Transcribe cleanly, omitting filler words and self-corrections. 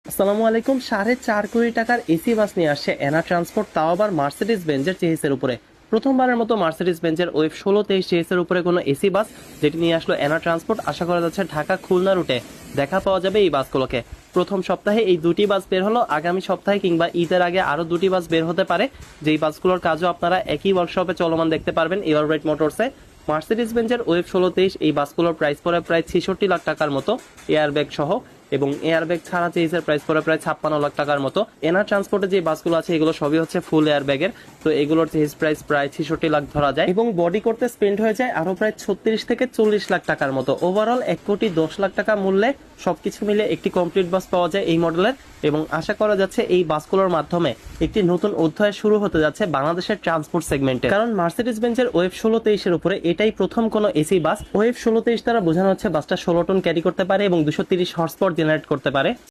আসসালামু আলাইকুম। 4.5 কোটি টাকার এসি বাস নিয়ে আসছে এনা ট্রান্সপোর্ট, তাও আবার মার্সিডিজ বেঞ্জের চেসিসের উপরে। প্রথমবারের মতো মার্সিডিজ বেঞ্জের ওয়েব 1623 চেসিসের উপরে কোনো এসি বাস যেটি নিয়ে আসলো এনা ট্রান্সপোর্ট। আশা করা যাচ্ছে ঢাকা খুলনা রুটে দেখা পাওয়া যাবে এই বাসগুলোকে। প্রথম সপ্তাহে এই দুটি বাস বের হলো, আগামী সপ্তাহে কিংবা ঈদের আগে আরো দুটি বাস বের হতে পারে, যেই বাসগুলোর কাজও আপনারা একই ওয়ার্কশপে চলমান দেখতে পারবেন এভারব্রাইট মোটরসে। মার্সিডিজ বেঞ্জের ওয়েব 1623 এই বাসগুলোর প্রাইস পড়ে প্রায় 66 লাখ টাকার মতো এয়ারব্যাগ সহ, এবং এয়ারব্যাগ ছাড়া চেইসের প্রাইস পড়ে প্রায় 56 লাখ টাকার মতো। এনা ট্রান্সপোর্টে যে বাসগুলো আছে এগুলো সবই হচ্ছে ফুল এয়ারব্যাগের, তো এগুলোর চেইস প্রাইস প্রায় 66 লাখ ধরা যায়, এবং বডি করতে স্পেন্ড হয়ে যায় আরো প্রায় 36 থেকে 40 লাখ টাকার মতো। ওভারঅল 1,10,00,000 টাকা মূল্যে সবকিছু মিলে একটি কমপ্লিট বাস পাওয়া যায় এই মডেলের। এবং আশা করা যাচ্ছে এই বাসগুলোর মাধ্যমে একটি নতুন অধ্যায় শুরু হতে যাচ্ছে বাংলাদেশের ট্রান্সপোর্ট সেগমেন্টে, কারণ মার্সিডিজ বেঞ্জের ওয়েব 1623 উপরে এটাই প্রথম কোনো এসি বাস। ওয়েব 1623 দ্বারা বোঝানো হচ্ছে বাসটা 16 টন ক্যারি করতে পারে এবং 230 হর্স পাওয়ার জেনারেট করতে পারে।